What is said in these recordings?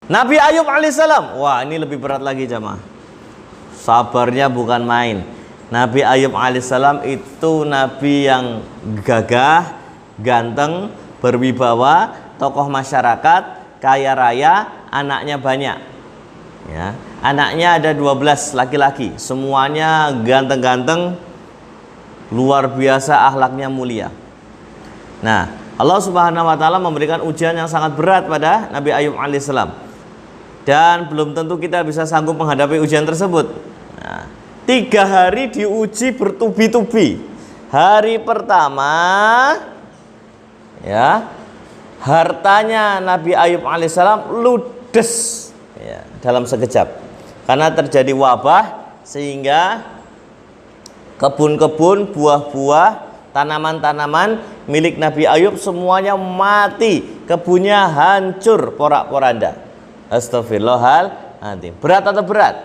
Nabi Ayub alaihissalam, wah ini lebih berat lagi jamaah. Sabarnya bukan main. Nabi Ayub alaihissalam itu nabi yang gagah, ganteng, berwibawa, tokoh masyarakat, kaya raya, anaknya banyak. Ya, anaknya ada 12 laki-laki, semuanya ganteng-ganteng, luar biasa akhlaknya mulia. Nah, Allah Subhanahu wa taala memberikan ujian yang sangat berat pada Nabi Ayub alaihissalam. Dan belum tentu kita bisa sanggup menghadapi ujian tersebut. Nah, 3 hari diuji bertubi-tubi. Hari pertama, ya, hartanya Nabi Ayub alaihissalam ludes, ya, dalam sekejap. Karena terjadi wabah, sehingga kebun-kebun, buah-buah, tanaman-tanaman milik Nabi Ayub semuanya mati, kebunnya hancur porak-poranda. Astagfirullahaladzim. Berat atau berat?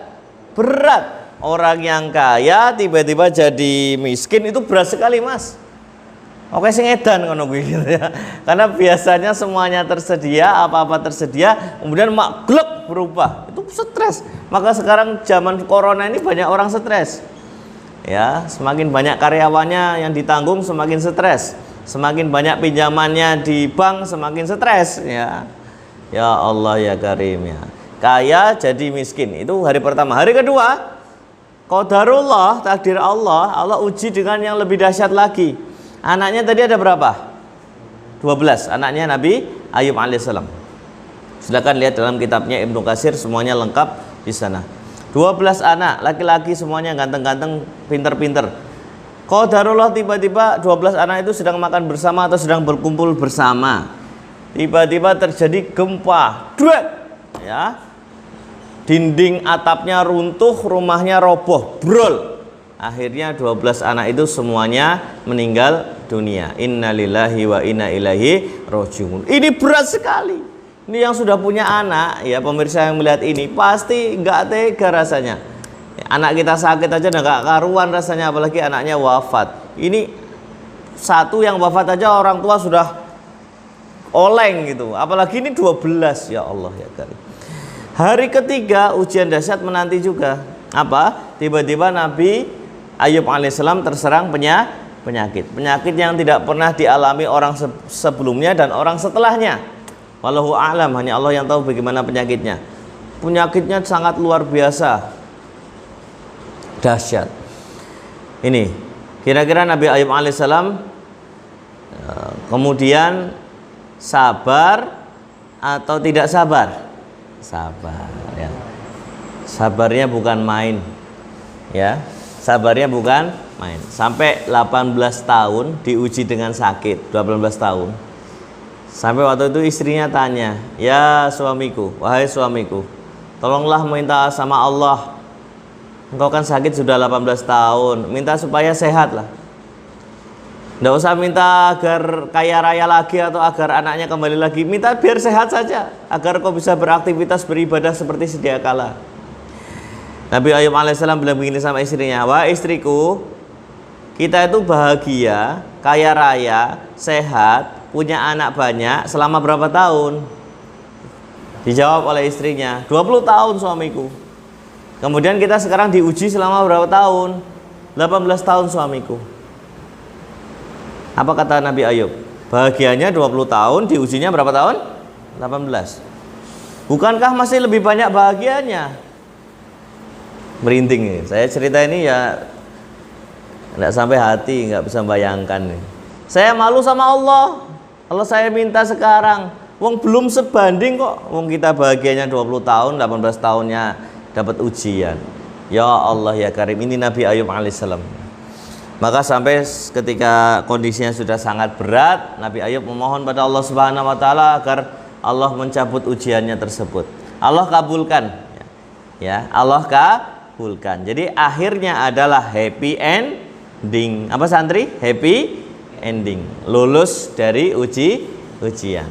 Berat. Orang yang kaya tiba-tiba jadi miskin itu berat sekali, Mas. Oke, sing edan ngono gitu ya. Karena biasanya semuanya tersedia, apa-apa tersedia, kemudian maglek berubah. Itu stres. Maka sekarang zaman corona ini banyak orang stres. Ya, semakin banyak karyawannya yang ditanggung semakin stres. Semakin banyak pinjamannya di bank semakin stres, ya. Ya Allah ya Karim ya. Kaya jadi miskin, itu hari pertama. Hari kedua, qadarullah, takdir Allah, Allah uji dengan yang lebih dahsyat lagi. Anaknya tadi ada berapa? 12 anaknya Nabi Ayub alaihissalam. Silakan lihat dalam kitabnya Ibnu Katsir, semuanya lengkap di sana. 12 anak laki-laki, semuanya ganteng-ganteng, pinter-pinter. Qadarullah, tiba-tiba 12 anak itu sedang makan bersama atau sedang berkumpul bersama. Tiba-tiba terjadi gempa, duet, ya, dinding atapnya runtuh, rumahnya roboh, brol. Akhirnya 12 anak itu semuanya meninggal dunia. Innalillahi wa inna ilaihi rajiun. Ini berat sekali. Ini yang sudah punya anak, ya, pemirsa yang melihat ini pasti nggak tega rasanya. Anak kita sakit aja nggak karuan rasanya, apalagi anaknya wafat. Ini satu yang wafat aja orang tua sudah oleng gitu, apalagi ini 12. Ya Allah ya Karim. Hari ketiga ujian dahsyat menanti juga. Apa? Tiba-tiba Nabi Ayub alaihissalam terserang penyakit yang tidak pernah dialami orang sebelumnya dan orang setelahnya. Wallahu a'lam, hanya Allah yang tahu bagaimana penyakitnya. Penyakitnya sangat luar biasa, dahsyat. Ini kira-kira Nabi Ayub alaihissalam kemudian sabar atau tidak sabar? Sabar, ya. Sabarnya bukan main, ya. Sabarnya bukan main. Sampai 18 tahun diuji dengan sakit, 18 tahun. Sampai waktu itu istrinya tanya, "Ya suamiku, wahai suamiku, tolonglah minta sama Allah. Engkau kan sakit sudah 18 tahun, minta supaya sehat lah. Nggak usah minta agar kaya raya lagi atau agar anaknya kembali lagi. Minta biar sehat saja, agar kau bisa beraktivitas beribadah seperti sedia kala." Nabi Ayub alaihissalam bilang begini sama istrinya, "Wah istriku, kita itu bahagia, kaya raya, sehat, punya anak banyak selama berapa tahun?" Dijawab oleh istrinya, 20 tahun suamiku. Kemudian kita sekarang diuji selama berapa tahun? 18 tahun suamiku. Apa kata Nabi Ayub? Bahagianya 20 tahun, diujinya berapa tahun? 18. Bukankah masih lebih banyak bahagianya? Merinding nih. Saya cerita ini ya enggak sampai hati, enggak bisa bayangkan nih. Saya malu sama Allah. Allah saya minta sekarang. Wong belum sebanding kok. Wong kita bahagianya 20 tahun, 18 tahunnya dapat ujian. Ya Allah ya Karim, ini Nabi Ayub alaihissalam. Maka sampai ketika kondisinya sudah sangat berat, Nabi Ayub memohon pada Allah Subhanahu wa taala agar Allah mencabut ujiannya tersebut. Allah kabulkan. Ya, Allah kabulkan. Jadi akhirnya adalah happy ending. Apa santri? Happy ending. Lulus dari ujian.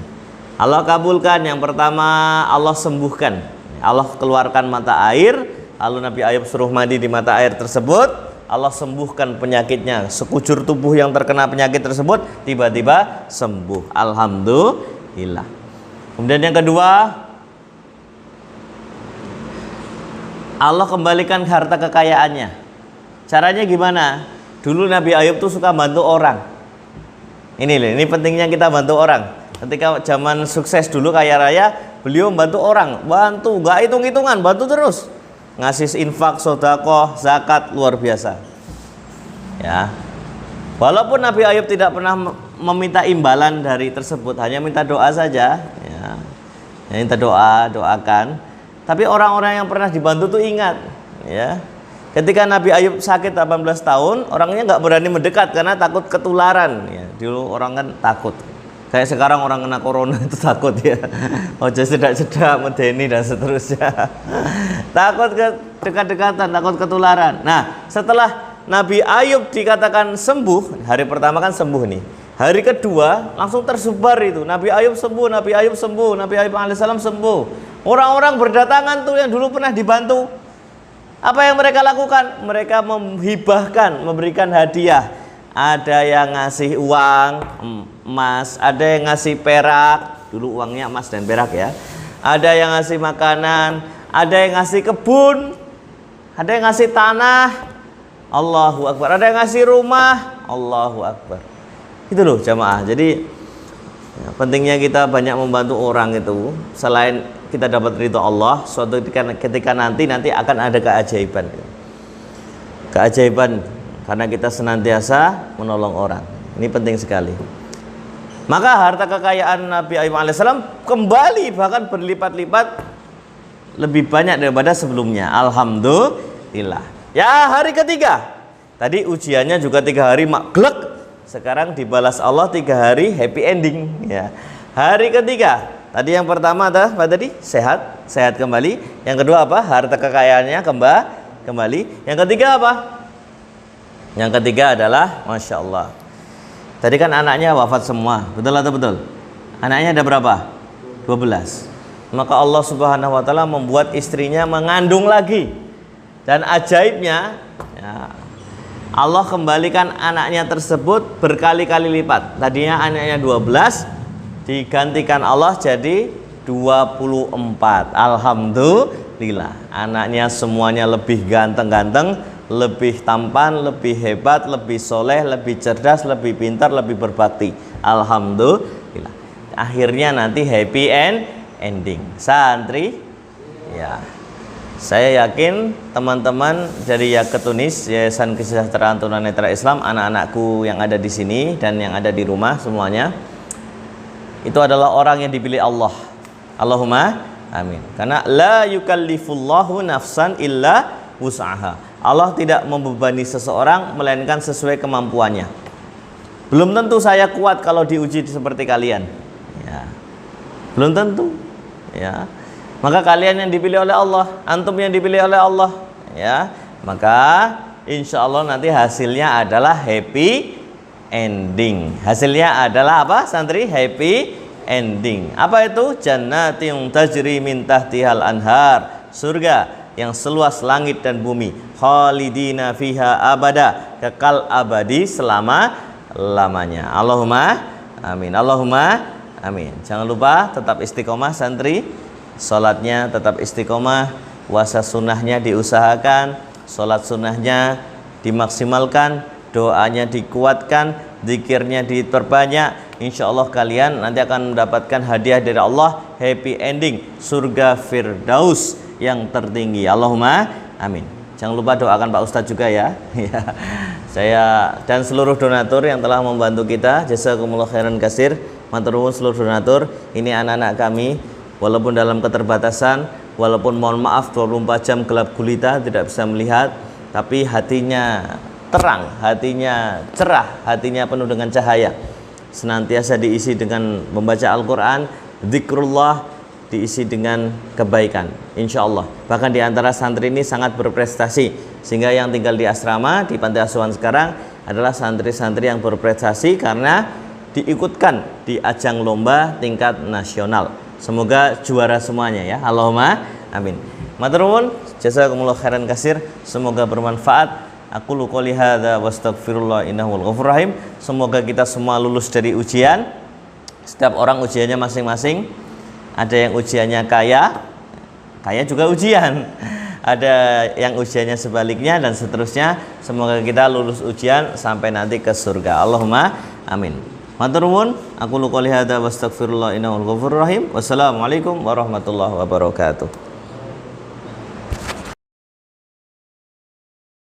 Allah kabulkan. Yang pertama Allah sembuhkan. Allah keluarkan mata air, lalu Nabi Ayub suruh mandi di mata air tersebut. Allah sembuhkan penyakitnya, sekujur tubuh yang terkena penyakit tersebut tiba-tiba sembuh. Alhamdulillah. Kemudian yang kedua, Allah kembalikan harta kekayaannya. Caranya gimana? Dulu Nabi Ayub tuh suka bantu orang. Ini pentingnya kita bantu orang. Ketika zaman sukses dulu kaya raya, beliau bantu orang, bantu, nggak hitung-hitungan, bantu terus. Ngasih infak, sedekah, zakat, luar biasa. Ya. Walaupun Nabi Ayub tidak pernah meminta imbalan dari tersebut, hanya minta doa saja, ya. Minta doakan. Tapi orang-orang yang pernah dibantu tuh ingat, ya. Ketika Nabi Ayub sakit 18 tahun, orangnya nggak berani mendekat karena takut ketularan. Ya, dulu orang kan takut. Kayak sekarang orang kena corona itu takut ya. Ojo sedak-sedak, medeni dan seterusnya. Takut ke dekat-dekatan, takut ketularan. Nah, setelah Nabi Ayub dikatakan sembuh, hari pertama kan sembuh nih. Hari kedua langsung tersebar itu. Nabi Ayub sembuh, Nabi Ayub sembuh, Nabi Ayub alaihissalam sembuh. Orang-orang berdatangan tuh yang dulu pernah dibantu. Apa yang mereka lakukan? Mereka menghibahkan, memberikan hadiah. Ada yang ngasih uang, emas, ada yang ngasih perak. Dulu uangnya emas dan perak ya. Ada yang ngasih makanan, ada yang ngasih kebun, ada yang ngasih tanah. Allahu Akbar. Ada yang ngasih rumah. Allahu Akbar. Itu loh jamaah. Jadi ya, pentingnya kita banyak membantu orang itu. Selain kita dapat ridho Allah, suatu ketika nanti akan ada keajaiban. Keajaiban karena kita senantiasa menolong orang. Ini penting sekali. Maka harta kekayaan Nabi Ayub alaihissalam kembali bahkan berlipat-lipat lebih banyak daripada sebelumnya. Alhamdulillah. Ya, hari ketiga. Tadi ujiannya juga 3 hari maglek. Sekarang dibalas Allah 3 hari happy ending ya. Hari ketiga. Tadi yang pertama apa tadi? Sehat kembali. Yang kedua apa? Harta kekayaannya kembali. Yang ketiga apa? Yang ketiga adalah Masya Allah. Tadi kan anaknya wafat semua. Betul atau betul? Anaknya ada berapa? 12. Maka Allah Subhanahu wa taala membuat istrinya mengandung lagi. Dan ajaibnya ya, Allah kembalikan anaknya tersebut berkali-kali lipat. Tadinya anaknya 12, digantikan Allah jadi 24. Alhamdulillah. Anaknya semuanya lebih ganteng-ganteng, lebih tampan, lebih hebat, lebih soleh, lebih cerdas, lebih pintar, lebih berbakti. Alhamdulillah. Akhirnya nanti happy ending. Santri ya. Saya yakin teman-teman dari Yaketunis, Yayasan Kesejahteraan Tunanetra Islam, anak-anakku yang ada di sini dan yang ada di rumah semuanya, itu adalah orang yang dipilih Allah. Allahumma amin. Karena la yukallifullahu nafsan illa wus'aha. Allah tidak membebani seseorang melainkan sesuai kemampuannya. Belum tentu saya kuat kalau diuji seperti kalian. Ya. Belum tentu. Ya. Maka kalian yang dipilih oleh Allah, antum yang dipilih oleh Allah, ya. Maka insya Allah nanti hasilnya adalah happy ending. Hasilnya adalah apa, santri? Happy ending. Apa itu? Jannatin tajri min tahtihal anhar. Surga yang seluas langit dan bumi. Khalidina fiha abada. Kekal abadi selama-lamanya. Allahumma amin. Allahumma amin. Jangan lupa tetap istiqomah santri. Sholatnya tetap istiqomah, puasa sunnahnya diusahakan, sholat sunnahnya dimaksimalkan, doanya dikuatkan, zikirnya diperbanyak. Insya Allah kalian nanti akan mendapatkan hadiah dari Allah, happy ending, surga Firdaus yang tertinggi. Allahumma amin. Jangan lupa doakan Pak Ustadz juga ya. Saya dan seluruh donatur yang telah membantu kita, jazakumullah khairan katsir. Matur nuwun seluruh donatur. Ini anak-anak kami. Walaupun dalam keterbatasan, walaupun mohon maaf 24 jam gelap gulita tidak bisa melihat, tapi hatinya terang, hatinya cerah, hatinya penuh dengan cahaya. Senantiasa diisi dengan membaca Al-Quran, zikrullah, diisi dengan kebaikan, insya Allah. Bahkan di antara santri ini sangat berprestasi, sehingga yang tinggal di asrama, di panti asuhan sekarang adalah santri-santri yang berprestasi karena diikutkan di ajang lomba tingkat nasional. Semoga juara semuanya ya. Allahumma amin. Matur nuwun, jazakumullah khairan katsir. Semoga bermanfaat. Aku qouli hadza wastaghfirullah innahu ghafurur rahim. Semoga kita semua lulus dari ujian. Setiap orang ujiannya masing-masing. Ada yang ujiannya kaya juga ujian. ada yang ujiannya sebaliknya dan seterusnya. Semoga kita lulus ujian sampai nanti ke surga. Allahumma amin. Matur nuwun, aku qouli hadza wa astaghfirullah innahu ghafurur rahim. Wassalamualaikum warahmatullahi wabarakatuh.